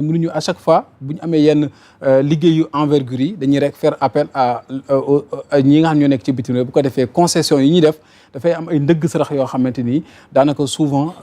mënuñu à chaque fois bu ñu amee yenn liggéeyu envergure yi dañuy rek faire appel à ñi nga xam ñoo nekk ci bitim réew bu ko defee concession yi ñuy def dafay am ay ndëgg sarax yoo xamante ni daanaka souvent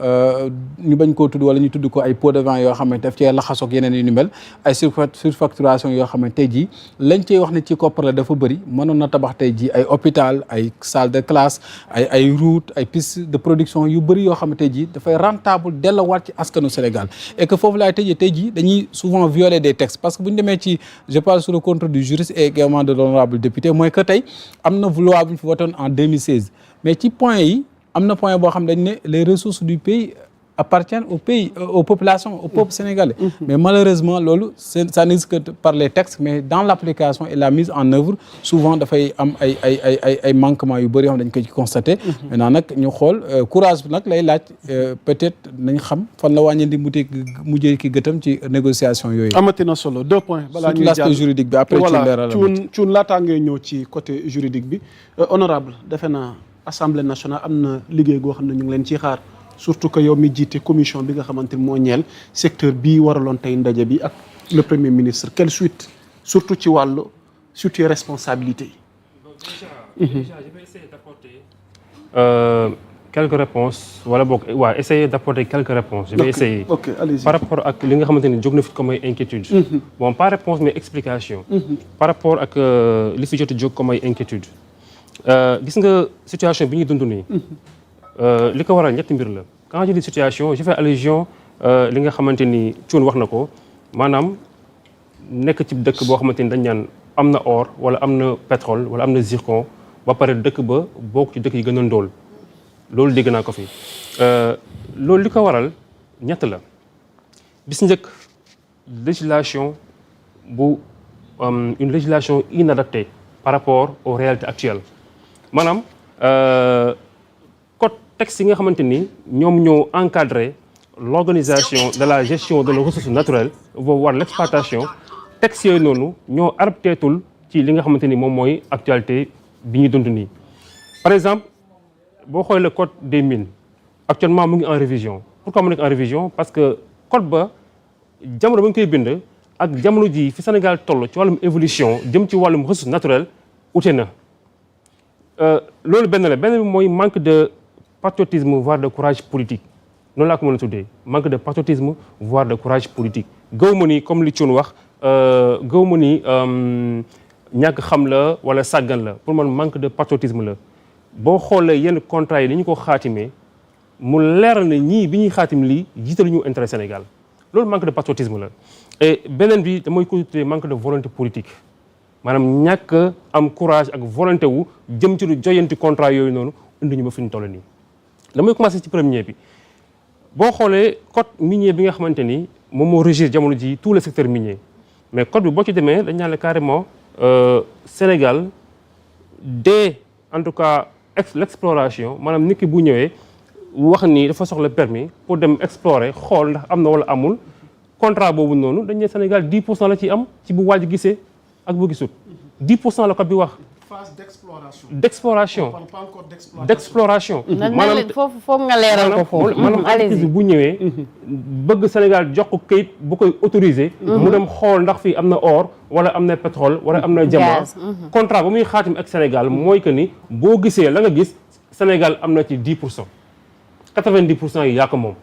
ñu bañ koo tudd wala ñu tudd ko ay pots de vin yoo xamante daf cee laxasoog yeneen yu ni mel ay surfacturation yoo xamante tey jii lañ cey wax ne ci koppar la dafa bëri mënoon na tabax tey jii ay hôpital ay salle de classe ay route ay piste de production yu bëri yoo xamante tey jii dafay rentable delluwaat ci askanu Sénégal et que foofu laay tëjee tey jii dañuy souvent violer des textes parce que bu ñu demee ci je parle sous le contrôle du juriste et également de l'honorable député mooy que tey am na loi bu ñu fi votoon en 2016 mais ci point yi am na point boo xam dañ ne les ressources du pays appartiennent au pays aux populations au peuple sénégalais mais malheureusement loolu ça n'existe que par les textes mais dans l'application et la mise en œuvre souvent dafay am ay manquements yu bëri yoo xam dañ ko ci constaté maintenant nag ñu xool courage bi nag lay laaj peut-être nañ xam fan la wàññi di mujjee ki gëtam ci négociation yooyu amati na solo 2 points balaa ñuy l'aspect juridique bi après ci leeral cuun laataa ngay ñëw ci côté juridique bi honorable defe naa Assemblée nationale am na liggéey goo xam ne ñu ngi leen ciy xaar surtout que yow mi jiite commission bi nga xamante ni moo ñeel secteur bii waraloon tey ndaje bi ak le premier ministre quelle suite surtout ci wàllu situer responsabilité yi. Déjà, je vais essayer d'apporter quelques réponses wala boog waaw essayer d'apporter quelques réponses. Je vais essayer allez-y. Par rapport ak li nga xamante ni jóg na fi comme ay inquiétude. Bon pas réponse mais explication. Par rapport ak li fi jot a jóg comme ay inquiétude. Gis nga situation bi ñuy dund nii. li ko waral ñetti mbir la quand je dis situation je fais allusion li nga xamante ni Thioune wax na ko maanaam nekk ci dëkk boo xamante ni dañ naan am na or wala am na pétrole wala am na zircon ba pare dëkk ba bokk ci dëkk yi gën a ndóol loolu dégg naa ko fi loolu li ko waral ñett la bis njëkk législation bu une législation inadaptée par rapport aux réalités actuelles maanaam texte yi nga xamante ni ñoom ñoo encadrer l'organisation de la gestion de nos ressources naturelles voire l'exploitation texte yooyu noonu ñoo adapteetul ci li nga xamante ni moom mooy actualité bi ñuy dund nii. Par exemple boo xoolee le code des mines actuellement mu ngi en révision pourquoi mu nekk en révision parce que code ba jamono ba ñu koy bind ak jamono ji fi Sénégal toll ci wàllum évolution jëm ci wàllum ressources naturelles ute na loolu benn la benn bi mooy manque de patriotisme voire de courage politique noonu laa ko mën a tuddee manque de patriotisme voire de courage politique gaw ma ni comme li Thioune wax gaw ma ni ñàkk xam la wala sàggan la pour man manque de patriotisme la boo xoolee yenn contrat yi ni ñu ko xaatimee mu leeral ne ñii bi ñuy xaatim lii jiitalu ñu intérêt Sénégal loolu manque de patriotisme la et beneen bi damay ko tuddee manque de volonté politique maanaam ñàkk am courage ak volonté wu jëm ci lu joyanti contrat yooyu noonu indi ñu ba fi ñu toll nii damay commencer ci premier bi boo xoolee code minier bi nga xamante ni moom moo régir jamono ji tout le secteur minier mais code bi boo ci demee dañ naan la carrément Sénégal dès en tout cas l'exploration maanaam nit ki bu ñëwee wax ni dafa soxla permis pour dem explorer xool ndax am na wala amul contrat boobu noonu dañ ne Sénégal 10% la ciy am ci bu waaj gisee ak bu gisut 10% la code bi wax. phase d'exploration. On parle pas encore d'exploration. maanaam foofu nga leeral ko foofu. maanaam entreprise bu ñëwee. bëgg Sénégal jox ko kayit bu koy autorisé. mu dem xool ndax fii am na or wala am na pétrole wala am na diamant. contrat ba muy xaatim ak Sénégal mooy que ni boo gisee la nga gis Sénégal am na ci 10%. 90% yi yaa ko moom.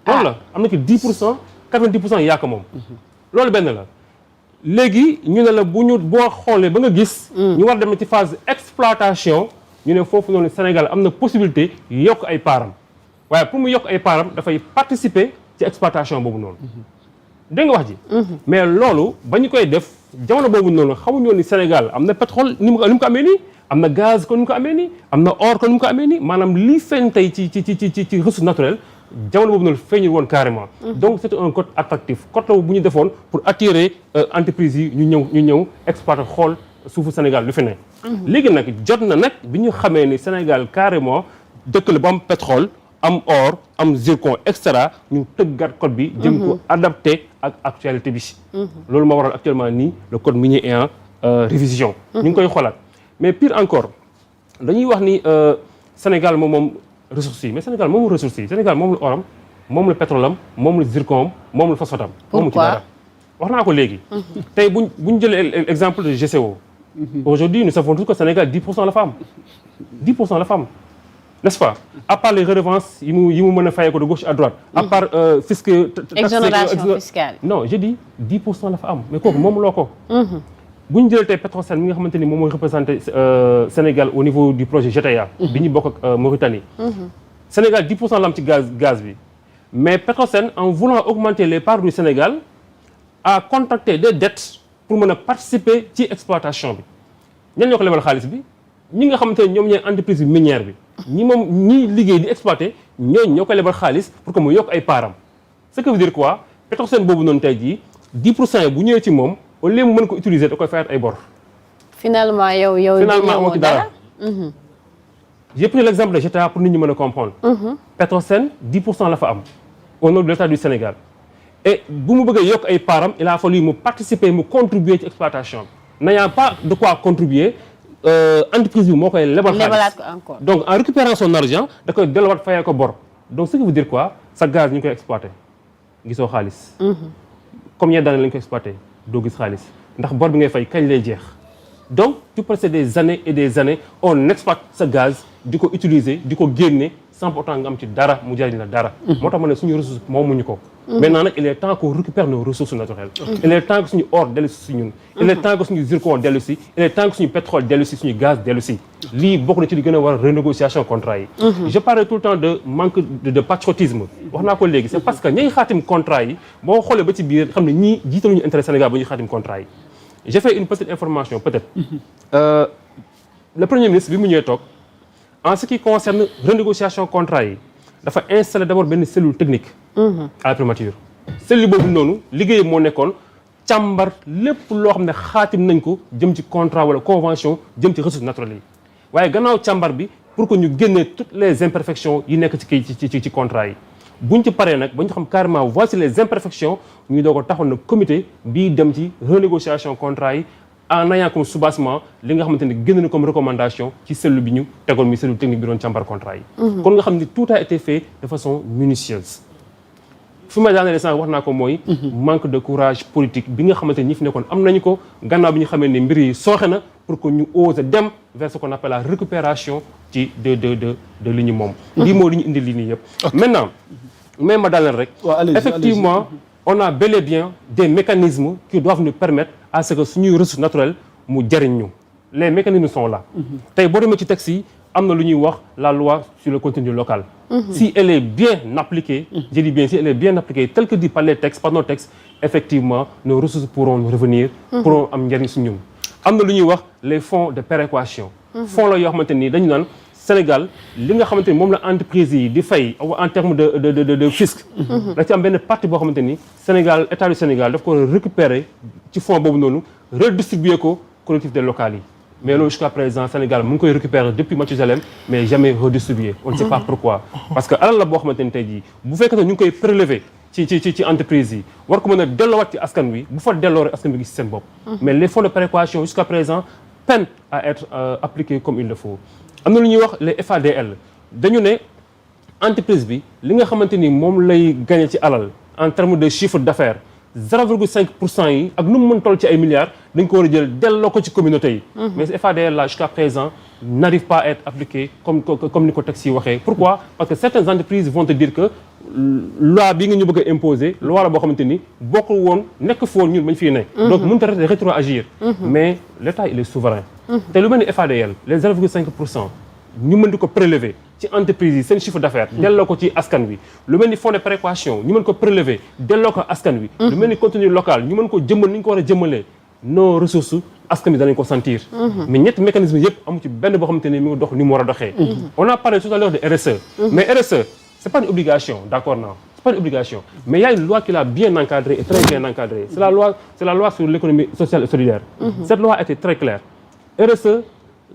loolu la am na ci 10% 90% yi yaa ko moom. loolu benn la. léegi ñu ne la bu ñu boo xoolee ba nga gis. ñu war dem ci phase exploitation ñu ne foofu noonu Sénégal am na possibilité yokk ay paaram waaye pour mu yokk ay paaram dafay participer ci exploitation boobu noonu. dégg nga wax ji. mais loolu ba ñu koy def jamono boobu noonu xamuñu woon ni Sénégal am na pétrole ni mu ko amee nii am na gaz kon ni mu ko amee nii am na or kon ni mu ko amee nii maanaam lii feeñ tey ci ressource naturelle. jamono boobu noonu feeñul woon carrément. donc c'est un code attractif code la bu ñu defoon pour attirer entreprises yi ñu ñëw exploiter xool suufu Sénégal lu fi ne. léegi nag jot na nag bi ñu xamee ni Sénégal carrément dëkk la ba am pétrole am or am zircon et cetera ñu tëggaat code bi. jëm ko adapté ak actualité bi. loolu moo waral actuellement nii le code minier est en révision. ñu ngi koy xoolaat mais pire encore dañuy wax ni Sénégal moom ressources yi mais Sénégal moom ressources yi Sénégal moom la oram moom la pétrole am moom la zircon am moom la phosphate am. moomu ci dara wax naa ko léegi. tey buñ jëlee exemple de GCO. aujourd'hui nous savons tous que Sénégal 10% la fa am 10% la fa am n'est-ce pas à part les redevances yi mu mën a fayee ko de gauche à droite. à part fisc. exonération fiscale. non je dis 10% la fa am mais kooku moom loo ko. bu ñu jëlee tey Petrosen mi nga xamante ni moom mooy représenté Sénégal au niveau du projet GTA. bi ñu bokk ak Mauritanie. Sénégal 10% la am ci gaz bi mais Petrosen en voulant augmenter les parts du Sénégal a contracté des dettes pour mën a participer ci exploitation bi. ñan ñoo ko lebal xaalis bi ñi nga xamante ne ñoom ñooy entreprise minière bi ñi liggéey di exploiter ñooñu ñoo ko lebal xaalis pour que mu yokk ay paaram. ce que veut dire quoi Petrosen boobu noonu tey jii 10% bu ñëwee ci moom. au lieu mu mën ko utiliser da koy fayat ay bor. finalement yow moo ci dara. j'ai pris l'exemple de GTA pour nit ñi mën a comprendre. Petrosen 10% la fa am au nom de l'État du Sénégal. et bu mu bëggee yokk ay paaram il a fallu mu participer mu contribuer ci exploitation bi. n'ayant pas de quoi contribuer entreprise bi moo koy lebal xaalis ko encore. donc en récupérant son argent da koy delluwaat fayee ko bor donc ce qui veut dire quoi sa gaz ñu ngi koy exploiter gisoo xaalis. combien d'années lañ ko exploiter. doo gis xaalis ndax bor bi ngay fay kañ lay jeex donc tu passes des années et des années on exploite sa gaz di ko utiliser di ko génne sans pourtant nga am ci dara mu jariñ la dara. moo tax ma ne suñu ressource moomuñu ko. maintenant nag il est temps qu'on récupère nos ressources naturelles. il est temps que suñu or dellu si ñun. il est temps que suñu zircon dellu si. il est temps que suñu pétrole dellu si suñu gaz dellu si. lii bokk na ci li gën a war a renégociation contrat yi. je parle tout le temps de manque de patriotisme. wax naa ko léegi c'est parce que ñay xaatim contrat yi boo xoolee ba ci biir xam ne ñii jiitaluñu intérêt Sénégal ba ñuy xaatim contrat yi. j'ai fait une petite information peut-être. Le premier ministre bi mu ñëwee toog en ce qui concerne renégociation contrat yi dafa installer d'abord benn cellule technique. à la primature. cellule boobu noonu liggéey moo nekkoon càmbar lépp loo xam ne xaatim nañ ko jëm ci contrat wala convention jëm ci ressources naturelles yi waaye gannaaw càmbar bi pour que ñu génnee toutes les imperfections yi nekk ci contrat yi buñ ci paree nag ba ñu xam carrément voici les imperfections ñu doog a taxoon na comité bii dem ci renégociation contrat yi en ayant comme soubassement li nga xamante ne génn na comme recommandation ci cellule bi ñu tegoon mi cellule technique bi doon càmbar contrat yi. kon nga xam ne tout a été fait de façon minutieuse. fi ma daanee sànq wax naa ko mooy. manque de courage politique bi nga xamante ni ñi fi nekkoon am nañu ko gannaaw bi ñu xamee ne mbir yi sooxe na pour que ñu ose dem vers ce qu'on appelle la récupération ci de li ñu moom. lii moo li ñu indi lii nii yëpp. maintenant mais ma daaneel rek. effectivement on a bel et bien des mécanismes qui doivent nous permettre à ce que suñuy ressources naturelles mu jariñ ñu. les mécanismes sont là. tey boo demee ci texte yi am na lu ñuy wax la loi sur le contenu local. Si elle est bien appliquée, je dis bien si elle est bien appliquée, tel que dit par les textes, par nos textes, effectivement, nos ressources pourront revenir, pourront am njariñ si ñun. am na lu ñuy wax les fonds de péréquation. fonds la yoo xamante ni dañu naan Sénégal li nga xamante ni moom la entreprise yi di fay en termes de fisc. da ci am benn partie boo xamante ni Sénégal état du Sénégal daf ko récupérer ci fonds boobu noonu redistribuer ko collectivités locales yi. mais loolu jusqu'à présent Sénégal mu ngi koy récupérer depuis Mathusalem mais jamais redistribué on ne sait pas pourquoi parce que alal la boo xamante ni tey jii bu fekkee ne ñu ngi koy prélever ci entreprise yi war ko mën a delloowaat ci askan wi bu fa delloo rek askan wi gis seen bopp mais les fonds de péréquation jusqu'à présent peinent à être appliqués comme il le faut am na lu ñuy wax les FADL dañu ne entreprise bi li nga xamante ni moom lay gagner ci alal en termes de chiffre d'affaires 0,5% yi ak nu mu mën toll ci ay milliards dañ ko war a jël delloo ko ci communauté yi. mais ce FADL là jusqu'à présent n'arrive pas à être appliqué comme ni ko texte yi waxee. pourquoi parce que certaines entreprises vont te dire que loi bi nga ñu bëgg a imposer loi la boo xamante ni bokkul woon nekk fi woon ñun bañ fii ne. donc mënut a rétroagir. mais l'État il est souverain. te lu mel ni FADL les 0,5% ñu mën di ko prélever ci entreprise yi seen chiffre d'affaires delloo ko ci askan wi lu mel ni fonds de péréquation ñu mën ko prélever delloo ko askan wi lu mel ni contenu local ñu mën ko jëmmal ni ñu ko war a jëmmalee nos ressources askan wi danañ ko sentir mais ñetti mécanisme yëpp amu ci benn boo xamante ni mi ngi dox ni mu war a doxee on a parlé tout à l'heure de RSE mais RSE c'est pas une obligation d'accord non c'est pas une obligation mais il y a une loi qui l'a bien encadrée et très bien encadrée c'est la loi sur l'économie sociale et solidaire cette loi a été très claire RSE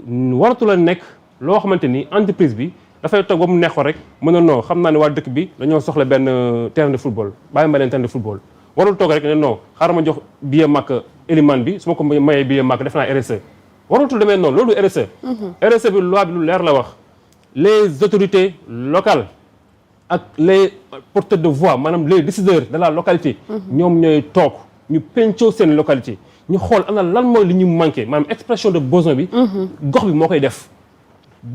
waratu la nekk loo xamante ni entreprise bi dafay toog ba mu neex ko rek mën na non xam naa ne waa dëkk bi dañoo soxla benn terrain de football bàyyi ma leen terrain de football warul toog rek ne non xaaral ma jox billet màkk Elimane bi su ma ko mayee billet màkk def naa RSE warutul demee noonu loolu RSE RSE bi loi bi lu leer la wax les autorités locales ak les porteurs de voix maanaam les décideurs de la localité ñoom ñooy toog ñu pencoo seen localité ñu xool ana lan mooy li ñu manqué maanaam expression de besoin bi gox bi moo koy def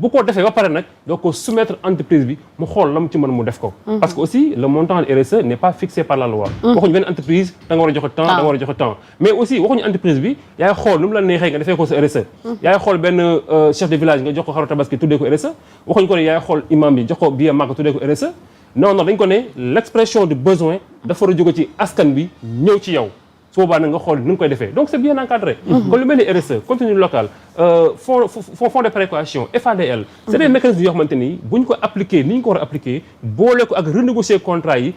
bu ko defee ba pare nag doo ko soumettre entreprise bi mu xool la mu ci mën mu def ko parce que aussi le montant de RSE n'est pas fixé par la loi waxuñu benn entreprise da nga war a joxe temps da nga war a joxe temps mais aussi waxuñu entreprise bi yaay xool nu mu la neexee nga defee ko sa RSE yaay xool benn chef de village nga jox ko xaru tabaski tuddee ko RSE waxuñu ko ne yaay xool imam bi jox ko billet Makka tuddee ko RSE non dañ ko ne l'expression du besoin dafa war a jóge ci askan bi ñëw ci yow su boobaa nag nga xool ni nga koy defee donc c'est bien encadré comme lu mel ni RSE contenu local fonds de péréquation FADL c'est des mécanismes yoo xamante ni bu ñu ko appliquer ni ñu ko war a appliquer boole ko ak renégocier contrat yi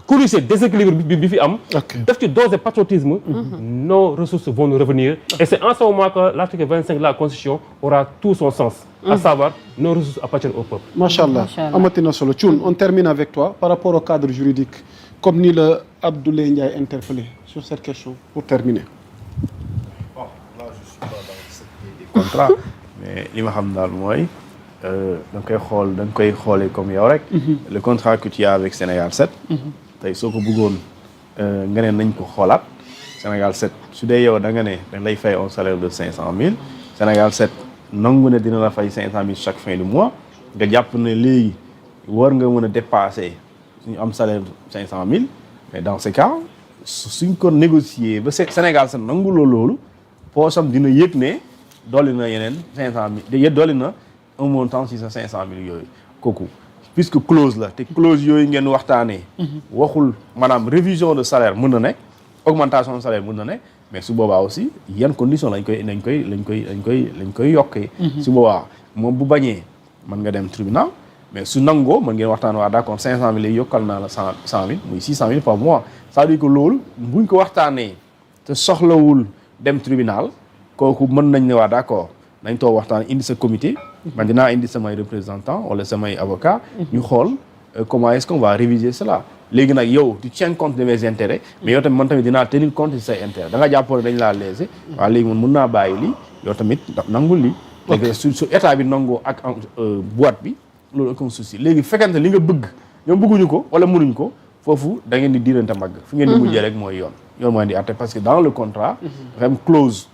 corriger déséquilibre bi fi am def ci dose de patriotisme nos ressources vont nous revenir et c'est en ce moment que l'article 25 de la Constitution aura tout son sens à savoir nos ressources appartiennent au peuple. Machallah amati na solo Thioune on termine avec toi par rapport au cadre juridique comme ni la Abdoulaye Ndiaye interpellé sur cette question pour terminer. Bon, là je suis pas dans le secteur des contrats mais li ma xam daal mooy da nga koy xoolee comme yow rek. Le contrat que tu as avec Sénégal 7. tey soo ko bëggoon nga ne nañ ko xoolaat Sénégal 7 su dee yow da nga ne dañ lay fay un salaire de 500000 Sénégal 7 nangu ne dina la fay 500000 chaque fin du mois nga jàpp ne léegi war nga mën a dépasser suñu am salaire 500000 mais dans ce cas suñ ko négocier ba Sénégal 7 nangu loolu poosam dina yëg ne dolli na yeneen 500000 dolli na un montant ci sa 500000 yooyu kooku. puisque clause la te clause yooyu ngeen waxtaanee. waxul maanaam révision de salaire mën na nekk augmentation de salaire mën na nekk mais su boobaa aussi yan condition lañ koy yokkee. su boobaa moom bu bañee mën nga dem tribunal mais su nangoo mën ngeen waxtaan waa d'accord 500000 yi yokkal naa la 100000 muy 600000 par mois c'est-à-dire que loolu buñ ko waxtaanee te soxlawul dem tribunal kooku mën nañ ne waa d'accord nañ toog waxtaan indi sa comité. man dinaa indi samay représentant wala samay avocat ñu xool comment est-ce qu'on va réviser cela léegi nag yow tu tiens compte de mes intérêts mais yow tamit man tamit dinaa tenir compte de say intérêts da nga jàppoon dañ laa léser waaw léegi man mun naa bàyyi lii yow tamit nangul lii léegi su état bi nangoo ak boîte bi loolu aucun souci léegi fekkante li nga bëgg ñoom bëgguñu ko wala mënuñ ko foofu da ngeen di diirante mbagg fi ngeen di mujjee rek mooy yoon mooy di àtte parce que dans le contrat dafa am clause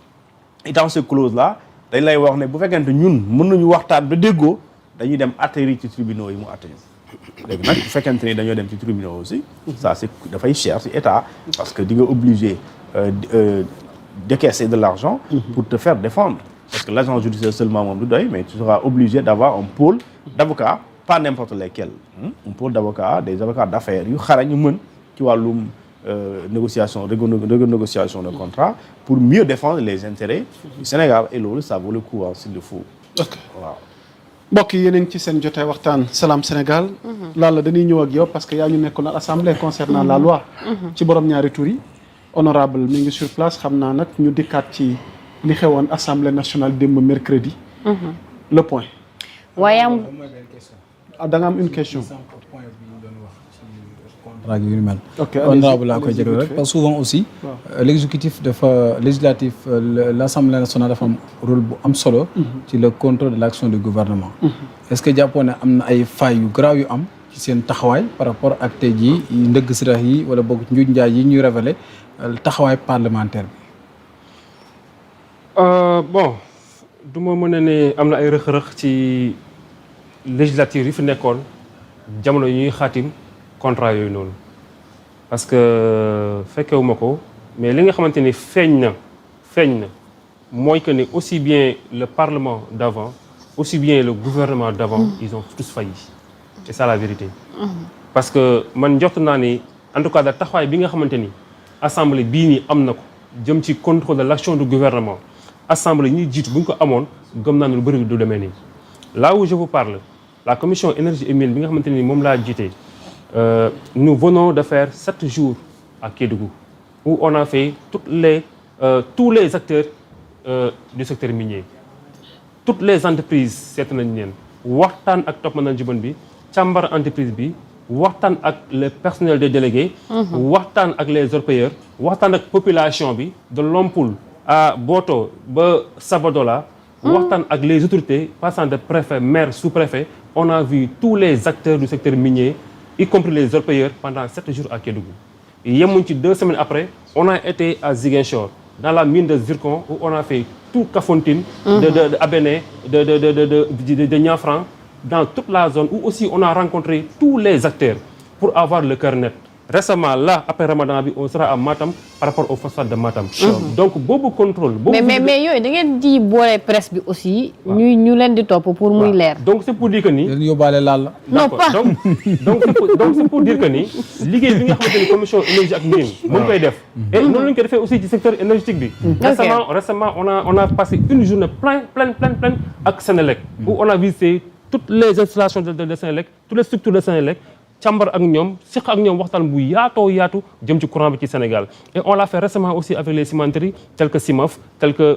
et dans cette clause là dañ lay wax ne bu fekkente ñun mën nañu waxtaan ba déggoo dañuy dem atterrir ci tribunaux yi mu atterrir léegi nag bu fekkente ni dañoo dem ci tribunaux aussi ça c'est dafay cher ci état parce que di nga obligé décaisser de l'argent pour te faire défendre parce que l'agent judiciaire seulement moom du doy mais tu seras obligé d'avoir un pôle d'avocats pas n'importe lesquels un pôle d'avocats des avocats d'affaires yu xarañ ñu mën ci wàllum négociation renégociation de contrat pour mieux défendre les intérêts du Sénégal et loolu ça vaut le coup s'il le faut. ok waaw. mbokk yi yéen a ngi ci seen jotaay waxtaan Salam Sénégal. Lalla dañuy ñëw ak yow parce que yaa ñu nekkoon à l'Assemblée concernant la loi. ci borom ñaari tur yi. honorable mi ngi sur place xam naa nag ñu dikkaat ci li xewoon Assemblée nationale démb mercredi. le point. waaye da nga am une question. yu mel. ok honorable laa koy jégal rek parce que souvent aussi. l'exécutif dafa législatif l'Assemblée nationale dafa am rôle bu am solo. ci le contrôle de l'action du gouvernement. est-ce que jàppoon ne am na ay failles yu grave yu am ci seen taxawaay par rapport ak tey jii ndëgg sirax yi wala boog njuuj njaay yi ñuy révéler taxawaay parlementaire bi. bon du ma mën a ne am na ay rëq-rëq ci législature yi fi nekkoon jamono yi ñuy xaatim contrat yooyu noonu parce que fekkewuma ko mais li nga xamante ni feeñ na mooy que ni aussi bien le parlement d'avant aussi bien le gouvernement d'avant ils ont tous failli c'est ça la vérité parce que man njort naa ni en tout cas da taxawaay bi nga xamante ni assemblée bii nii am na ko jëm ci contrôle de l'action du gouvernement assemblée ñuy jiitu bu ñu ko amoon gëm naa ne lu bëri du demee nii là où je vous parle la commission énergie et mines bi nga xamante ni moom laa jiite nous venons de faire 7 jours à Kédougou où on a fait tous les acteurs du secteur minier toutes les entreprises seet nañ leen waxtaan ak top management bi càmbar entreprise bi waxtaan ak le personnel des délégués waxtaan ak les orpailleurs waxtaan ak population bi de Lompoul à Boto ba Sabodola waxtaan ak les autorités passant de préfet maire sous-préfet on a vu tous les acteurs du secteur minier y compris les orpailleurs pendant 7 jours à Kédougou. Yemuñ ci 2 semaines après on a été à Ziguinchor dans la mine de zircon où on a fait tout Kafountine, de Abéné, de Niafran, dans toute la zone où aussi on a rencontré tous les acteurs pour avoir le cœur net. Récemment, là, après Ramadan, on sera à Matam par rapport au phosphate de Matam. Donc, beaucoup de contrôle. Mais yo, da ngeen di boole presse bi aussi, ñu leen di top pour muy leer. Donc, c'est pour dire que ni. Non, pas. Donc, c'est pour dire que ni, liggéey bi nga xamante ni commission énergie ak mine mu ngi koy def. Et noonu lañ ko defee aussi ci secteur énergétique bi. Récemment, on a passé une journée pleine avec Sénélec, où on a visité toutes les installations de Sénélec, toutes les structures de Sénélec. Càmbar ak ñoom siq ak ñoom waxtaan bu yaatu jëm ci courant bi ci Sénégal et on l'a fait récemment aussi avec les cimenteries telles que CIMAF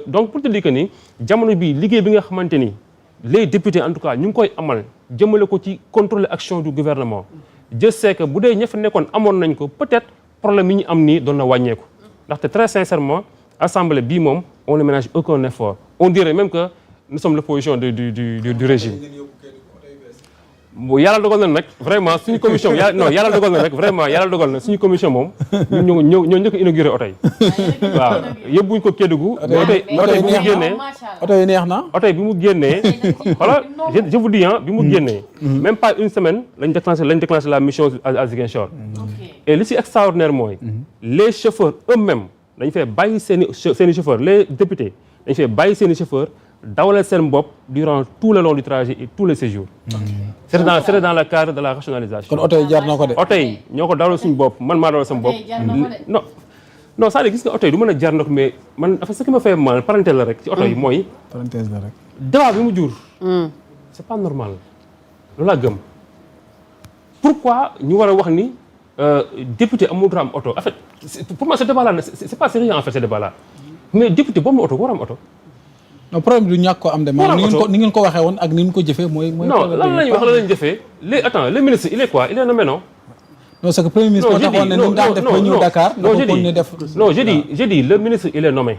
donc pour te dire que ni jamono bi liggéey bi nga xamante ni les députés en tout cas ñu ngi koy amal jëmale ko ci contrôler action du gouvernement je sais que bu dee ña fa nekkoon amoon nañ ko peut-être problème yi ñu am nii doon na wàññeeku ndaxte très sincèrement assemblée bii moom on ne ménage aucun effort on dirait même que nous sommes l'opposition du régime. Yàlla dogal na nag vraiment suñu commission yàlla dogal na rek vraiment yàlla dogal na suñu commission moom ñoo njëkk a inauguré oto yi waaw yóbbuñ ko Kédougou oto yi bi mu génnee oto yi neex na oto yi bi mu génnee voilà je vous dis bi mu génnee même pas une semaine lañ déclenché la mission à Ziguinchor et li ci extraordinaire mooy les chauffeurs eux-mêmes dañ fay bàyyi seeni chauffeurs les députés dañ fay bàyyi seeni chauffeurs dawalal seen bopp durant tout le long du trajet et tous les séjours. C'était dans le cadre de la rationalisation. kon oto yi jar na ko de. oto yi ñoo ko dawal suñu bopp man maa dawal sama bopp. non c'est-à-dire gis nga oto yi du mën a jar na ko mais man ce qui me fait mal parenthèse la rek ci oto yi mooy. parenthèse la rek. débat bi mu jur. c'est pas normal loolu laa gëm. pourquoi ñu war a wax ni député amul droit am oto en fait pour moi ce débat là c'est pas sérieux en fait ce débat là mais député boobu oto war am oto. non problème du ñàkk ko am de maanaam ni ngeen ko waxee woon ak ni ngeen ko jëfee mooy. non lan lañu wax lan lañu jëfee le ministre il est quoi il est nommé non. non c'est que premier ministre moo taxoon ne ni mu daan def ba ñëw Dakar. non je dis le ministre il est nommé.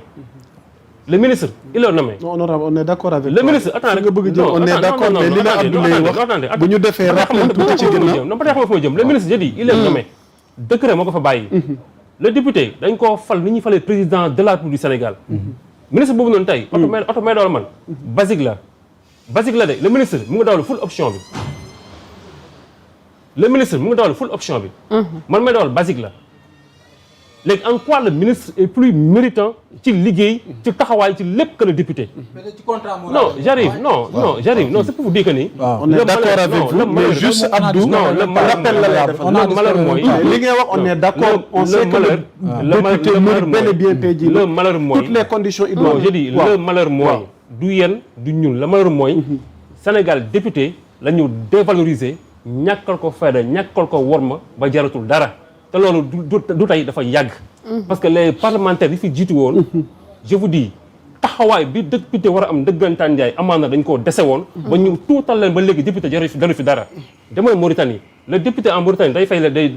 Le ministre il est nommé. non honorable on est d'accord avec le ministre attends nga bëgg jël on est d'accord mais li la Abdoulaye wax bu ñu defee rappel tuuti ci ginnaaw non peut-être xam nga jëm le ministre je dis il est nommé. décret moo ko fa bàyyi. le député dañ koo fal ni ñuy falee président de la République du Sénégal. ministre boobu noonu tey oto may dawal man basique la de le ministre mu ngi dawal full option bi man may dawal basique la léegi en quoi le ministre est plus méritant ci liggéey ci taxawaay ci lépp que le député. non j'arrive non c'est pour vous dire que ni. on est d'accord avec vous mais juste Abdou. non le malheur mooy. li ngay wax on est d'accord on sait que le député mérite bel et bien tey jii le malheur mooy toutes les conditions non je dis le malheur mooy. du yéen du ñun le malheur mooy. Sénégal député la ñu dévaloriser ñàkkal ko fayda ñàkkal ko worma ba jaratul dara. te loolu du tey dafa yàgg. parce que les parlementaires yi fi jiitu woon. je vous dis taxawaay bi député war a am dëggantaan njaay amaana dañ koo dese woon. ba ñu tuutal leen ba léegi député jaru fi dara. demal Mauritanie le député en Mauritanie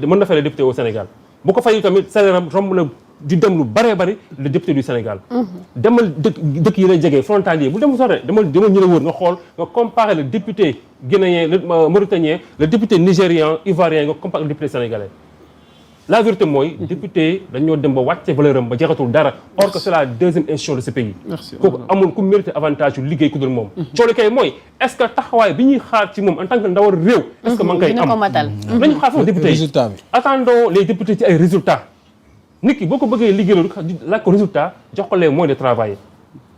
mën na fay le député au Sénégal bu ko fay tamit salaire am romb na di dem lu bëree bëri le député du Sénégal. demal dëkk yi lay jege frontalier bu dem sore demal ñu la wër nga xool nga comparer le député guinéen le mauritanien le député nigérian ivoirien nga comparer le député sénégalais. la vérité mooy député dañoo dem ba wàcce valeur am ba jeexatul dara or que c'est la deuxième institution de ce pays. kooku amul ku mérité avantage yu liggéey ku dul moom. coole kay mooy est-ce que taxawaay bi ñuy xaar ci moom en tant que ndawal réew. est-ce que ma ngi koy am nañu xaar foofu député yi attendons les députés ci ay résultats. nit ki boo ko bëggee liggéeyaloo laaj ko résultat jox ko les moyens de travailler.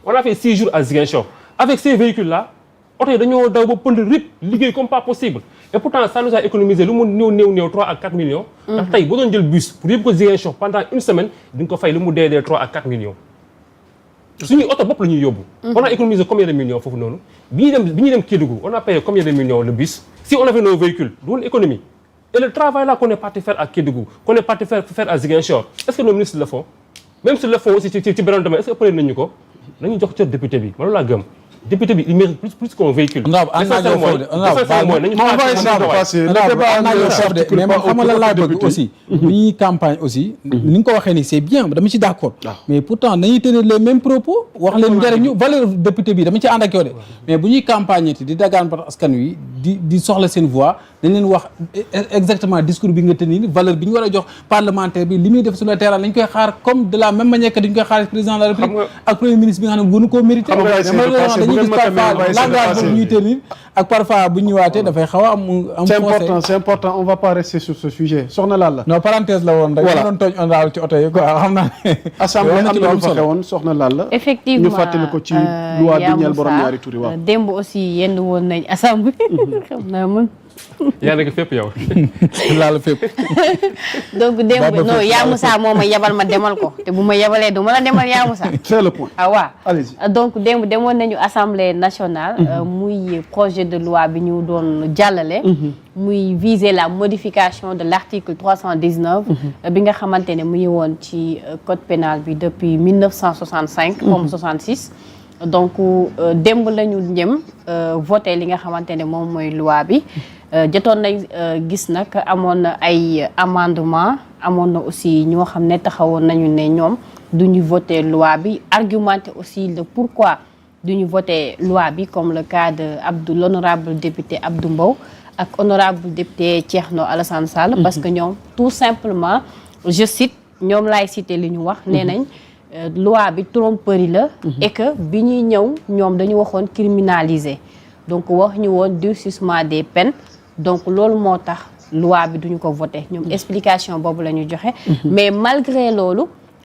on a fait 6 jours à Ziguinchor avec ces véhicules là oto yi dañoo daw ba pënd rip liggéey comme pas possible. et pourtant ça nous a économisé lu mu néew 3 à 4 millions. ndax tey boo doon jël bus pour yóbbu ko Ziguinchor pendant une semaine di nga ko fay lu mu dee 3 à 4 millions. suñuy oto bopp la ñuy yóbbu. on a économisé combien de millions foofu noonu. bi ñuy dem Kédougou on a payé combien de millions le bus. si on avait nos véhicules du woon économie. et le travail là qu'on est parti faire à Kédougou qu'on est parti faire à Ziguinchor est-ce que nos ministres le font même s'ils le font aussi ci beneen domaine est-ce que ëppale nañu ko nañu jox cër député bi man loolu laa gëm. député bi il mérite plus qu'on véhicule. non am naa ñoo foofu de mais man xam nga lan laa bëgg aussi. bu ñuy campagne aussi. ni nga ko waxee ni c'est bien dama ci d'accord. mais pourtant nañuy tenir les mêmes propos. wax leen njëriñu valeur député bi dama ci ànd ak yow de. mais bu ñuy campagne di dagaan par askan wi di soxla seen voix dañ leen wax exactement discours bi nga tenir valeur bi ñu war a jox parlementaire bi li muy def sur le terrain lañ koy xaar comme de la même manière que dañ koy xaar président de la République ak premier ministre bi nga xam ne mënu koo mérité. dañuy gis parfois langage boobu ñuy tenir ak parfois bu ñu ñëwaatee dafay xaw a am c'est important on va pas rester sur ce sujet soxna Lalla. non parenthèse la woon rek. voilà ma doon tooñ honorable ci oto yi quoi xam naa ne. assemblée am na lu fa xewoon soxna Lalla. effectivement ñu fàttali ko ci loi bi ñeel borom ñaari tur yi waaw. démb aussi yenn woon nañ assemblée. xam naa man. yaa nekk fépp yow. laal fépp. donc démb non yaa Moussa moo ma yebal ma demal ko te bu ma yebalee du ma la demal yaa Moussa. c'est le point. ah waaw allez-y. donc démb demoon nañu assemblée nationale. muy projet de loi bi ñu doon jàllale. muy viser la modification de l'article 319. bi nga xamante ne mu ngi woon ci code pénal bi depuis 1965. comme 66. donc démb lañu njëm voté li nga xamante ne moom mooy loi bi jotoon nañ gis nag amoon na ay amendement amoon na aussi ñoo xam ne taxawoon nañu ne ñoom duñu voté loi bi argumenté aussi le pourquoi duñu voté loi bi comme le cas de l'honorable député Abdou Mbow ak honorable député Thierno Alassane Sall parce que ñoom tout simplement je cite ñoom laay cité li ñu wax nee nañ loi bi tromperie la et que bi ñuy ñëw ñoom dañu waxoon criminaliser donc wax ñu woon durcissement des peines donc loolu moo tax loi bi duñu ko voté ñoom explication boobu la ñu joxe mais malgré loolu